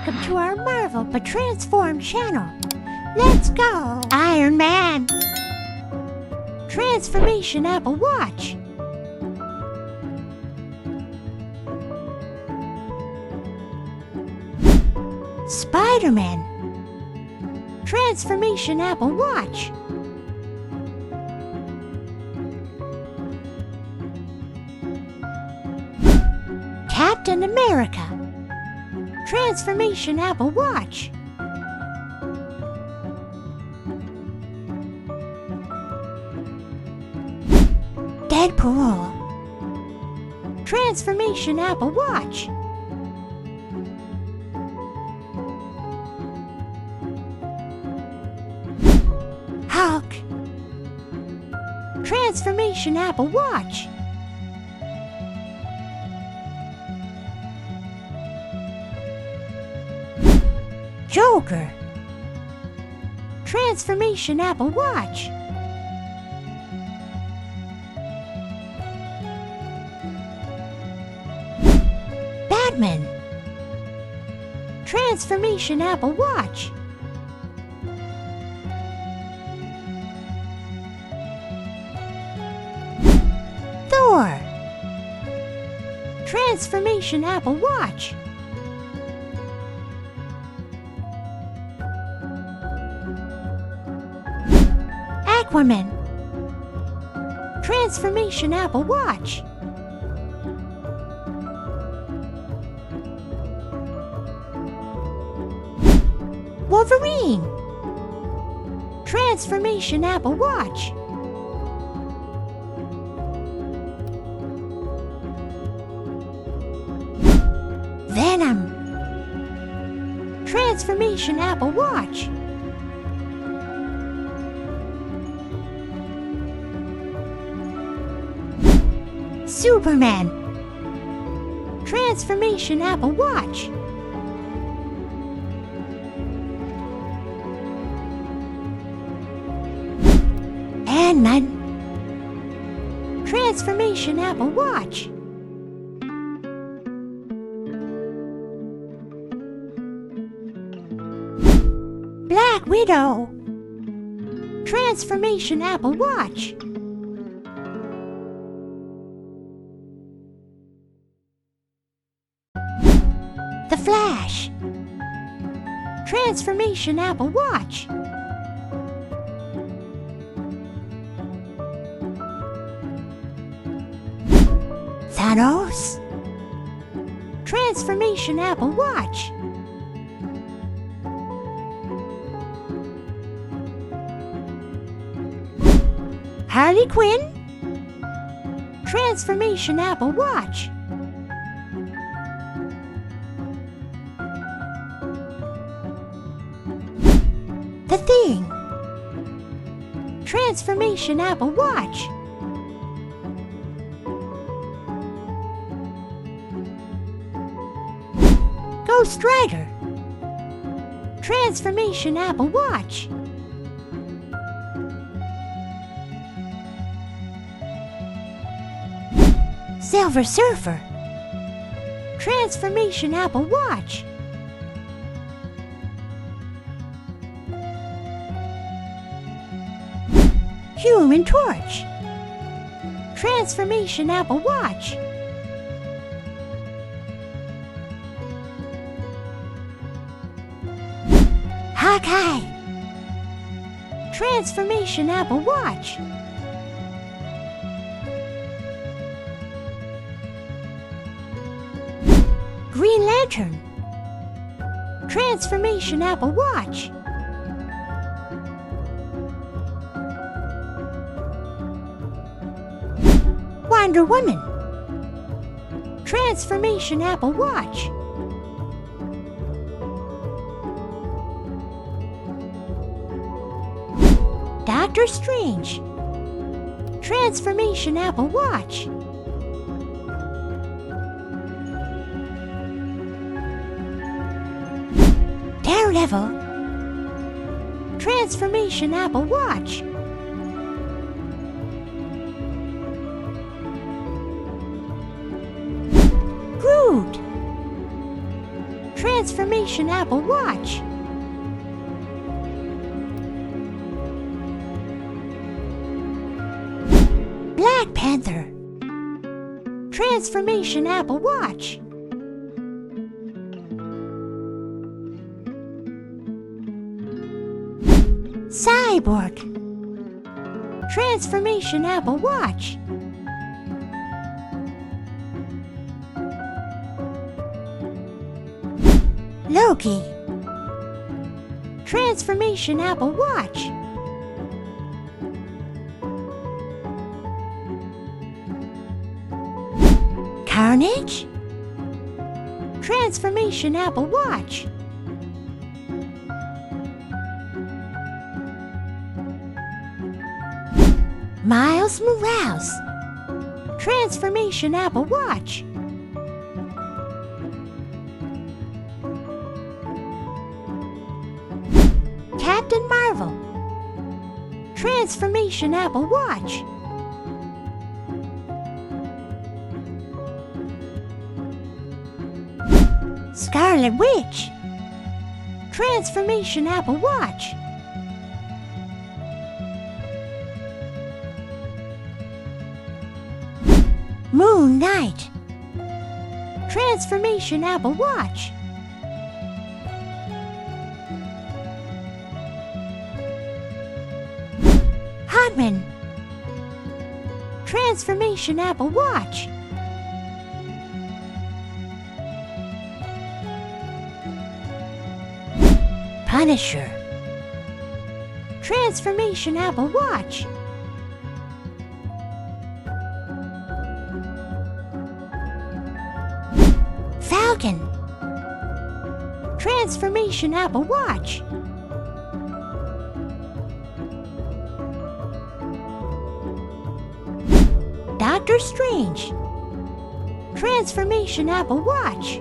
welcome to our Marvel but Transform channel. Let's go! Iron Man! Transformation Apple Watch. Spider-Man. Transformation Apple Watch. Captain America. Transformation Apple Watch. Deadpool. Transformation Apple Watch. Hulk. Transformation Apple Watch. Joker. Transformation Apple Watch. Batman. Transformation Apple Watch. Thor. Transformation Apple Watch. Aquaman. Transformation Apple Watch. Wolverine. Transformation Apple Watch. Venom. Transformation Apple Watch. Superman. Transformation Apple Watch. Ant-Man. Transformation Apple Watch. Black Widow. Transformation Apple Watch. The Flash. Transformation Apple Watch. Thanos. Transformation Apple Watch. Harley Quinn. Transformation Apple Watch. The Thing. Transformation Apple Watch. Ghost Rider. Transformation Apple Watch. Silver Surfer. Transformation Apple Watch. Human Torch. Transformation Apple Watch. Hawkeye. Transformation Apple Watch. Green Lantern. Transformation Apple Watch. Wonder Woman. Transformation Apple Watch. Doctor Strange. Transformation Apple Watch. Daredevil. Transformation Apple Watch. Groot. Transformation Apple Watch. Black Panther. Transformation Apple Watch. Cyborg. Transformation Apple Watch. Loki. Transformation Apple Watch. Carnage. Transformation Apple Watch. Miles Morales. Transformation Apple Watch. Captain Marvel. Transformation Apple Watch. Scarlet Witch. Transformation Apple Watch. Moon Knight. Transformation Apple Watch. Hotman. Transformation Apple Watch. Punisher. Transformation Apple Watch. Falcon. Transformation Apple Watch. Doctor Strange. Transformation Apple Watch.